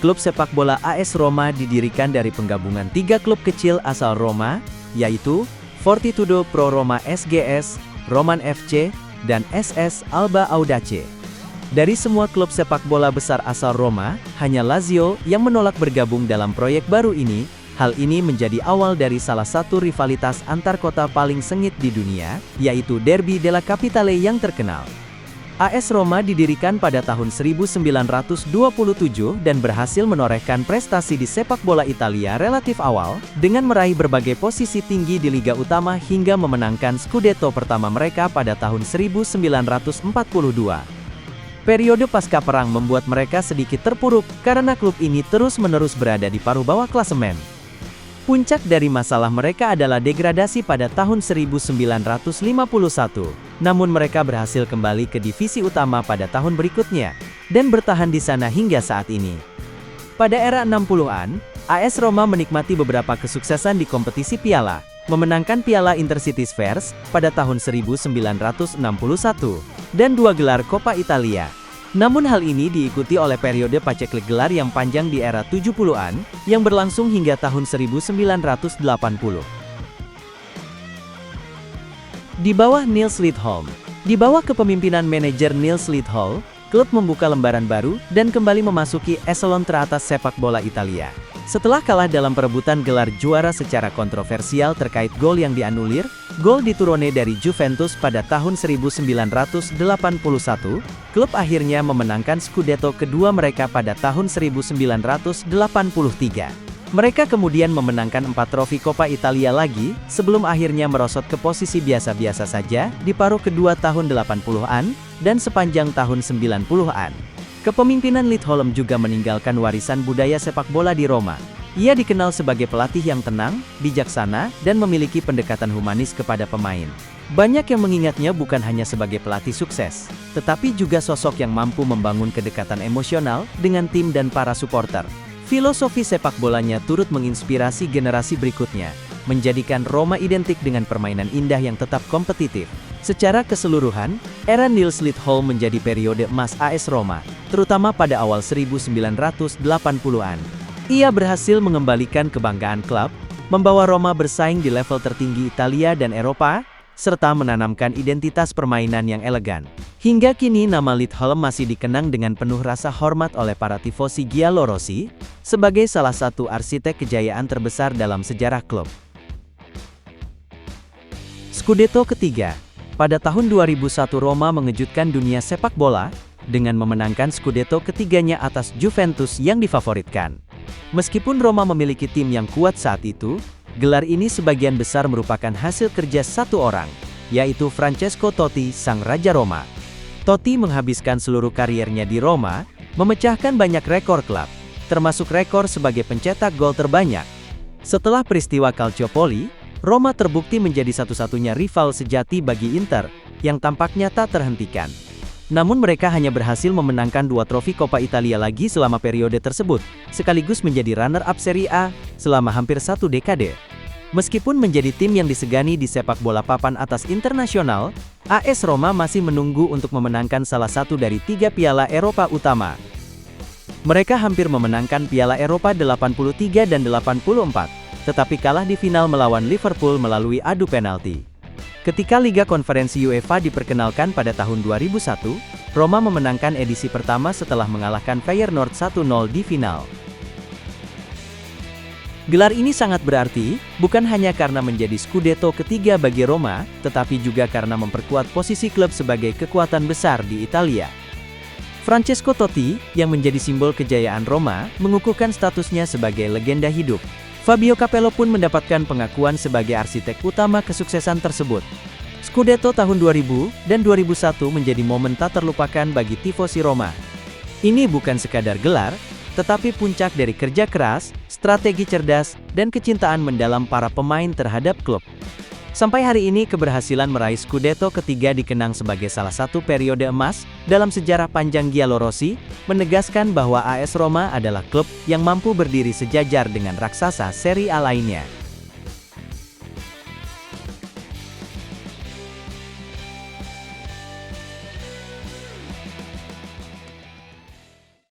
Klub sepak bola AS Roma didirikan dari penggabungan 3 klub kecil asal Roma, yaitu Fortitudo Pro Roma SGS, Roman FC, dan SS Alba Audace. Dari semua klub sepak bola besar asal Roma, hanya Lazio yang menolak bergabung dalam proyek baru ini. Hal ini menjadi awal dari salah satu rivalitas antar kota paling sengit di dunia, yaitu Derby della Capitale yang terkenal. AS Roma didirikan pada tahun 1927 dan berhasil menorehkan prestasi di sepak bola Italia relatif awal, dengan meraih berbagai posisi tinggi di Liga Utama hingga memenangkan Scudetto pertama mereka pada tahun 1942. Periode pasca perang membuat mereka sedikit terpuruk, karena klub ini terus-menerus berada di paruh bawah klasemen. Puncak dari masalah mereka adalah degradasi pada tahun 1951, namun mereka berhasil kembali ke divisi utama pada tahun berikutnya, dan bertahan di sana hingga saat ini. Pada era 60-an, AS Roma menikmati beberapa kesuksesan di kompetisi piala, memenangkan Piala Intercities Fairs pada tahun 1961, dan 2 gelar Coppa Italia. Namun hal ini diikuti oleh periode paceklik gelar yang panjang di era 70-an, yang berlangsung hingga tahun 1980. Di bawah Nils Lidholm. Di bawah kepemimpinan manajer Nils Lidholm, klub membuka lembaran baru, dan kembali memasuki eselon teratas sepak bola Italia. Setelah kalah dalam perebutan gelar juara secara kontroversial terkait gol yang dianulir, gol diturunkan dari Juventus pada tahun 1981, klub akhirnya memenangkan Scudetto kedua mereka pada tahun 1983. Mereka kemudian memenangkan 4 trofi Coppa Italia lagi, sebelum akhirnya merosot ke posisi biasa-biasa saja di paruh kedua tahun 80-an, dan sepanjang tahun 90-an. Kepemimpinan Lidholm juga meninggalkan warisan budaya sepak bola di Roma. Ia dikenal sebagai pelatih yang tenang, bijaksana, dan memiliki pendekatan humanis kepada pemain. Banyak yang mengingatnya bukan hanya sebagai pelatih sukses, tetapi juga sosok yang mampu membangun kedekatan emosional dengan tim dan para supporter. Filosofi sepak bolanya turut menginspirasi generasi berikutnya, menjadikan Roma identik dengan permainan indah yang tetap kompetitif. Secara keseluruhan, era Nils Lidholm menjadi periode emas AS Roma, terutama pada awal 1980-an. Ia berhasil mengembalikan kebanggaan klub, membawa Roma bersaing di level tertinggi Italia dan Eropa, serta menanamkan identitas permainan yang elegan. Hingga kini nama Lidholm masih dikenang dengan penuh rasa hormat oleh para tifosi giallorossi, sebagai salah satu arsitek kejayaan terbesar dalam sejarah klub. Scudetto ketiga. Pada tahun 2001 Roma mengejutkan dunia sepak bola, dengan memenangkan Scudetto ketiganya atas Juventus yang difavoritkan. Meskipun Roma memiliki tim yang kuat saat itu, gelar ini sebagian besar merupakan hasil kerja satu orang, yaitu Francesco Totti, sang Raja Roma. Totti menghabiskan seluruh kariernya di Roma, memecahkan banyak rekor klub, termasuk rekor sebagai pencetak gol terbanyak. Setelah peristiwa Calciopoli, Roma terbukti menjadi satu-satunya rival sejati bagi Inter, yang tampaknya tak terhentikan. Namun mereka hanya berhasil memenangkan 2 trofi Coppa Italia lagi selama periode tersebut, sekaligus menjadi runner-up Serie A selama hampir 1 dekade. Meskipun menjadi tim yang disegani di sepak bola papan atas internasional, AS Roma masih menunggu untuk memenangkan salah satu dari 3 piala Eropa utama. Mereka hampir memenangkan Piala Eropa 83 dan 84. Tetapi kalah di final melawan Liverpool melalui adu penalti. Ketika Liga Konferensi UEFA diperkenalkan pada tahun 2001, Roma memenangkan edisi pertama setelah mengalahkan Feyenoord 1-0 di final. Gelar ini sangat berarti, bukan hanya karena menjadi Scudetto ketiga bagi Roma, tetapi juga karena memperkuat posisi klub sebagai kekuatan besar di Italia. Francesco Totti, yang menjadi simbol kejayaan Roma, mengukuhkan statusnya sebagai legenda hidup. Fabio Capello pun mendapatkan pengakuan sebagai arsitek utama kesuksesan tersebut. Scudetto tahun 2000 dan 2001 menjadi momen tak terlupakan bagi tifosi Roma. Ini bukan sekadar gelar, tetapi puncak dari kerja keras, strategi cerdas, dan kecintaan mendalam para pemain terhadap klub. Sampai hari ini keberhasilan meraih Scudetto ketiga dikenang sebagai salah satu periode emas dalam sejarah panjang giallorossi, menegaskan bahwa AS Roma adalah klub yang mampu berdiri sejajar dengan raksasa Serie A lainnya.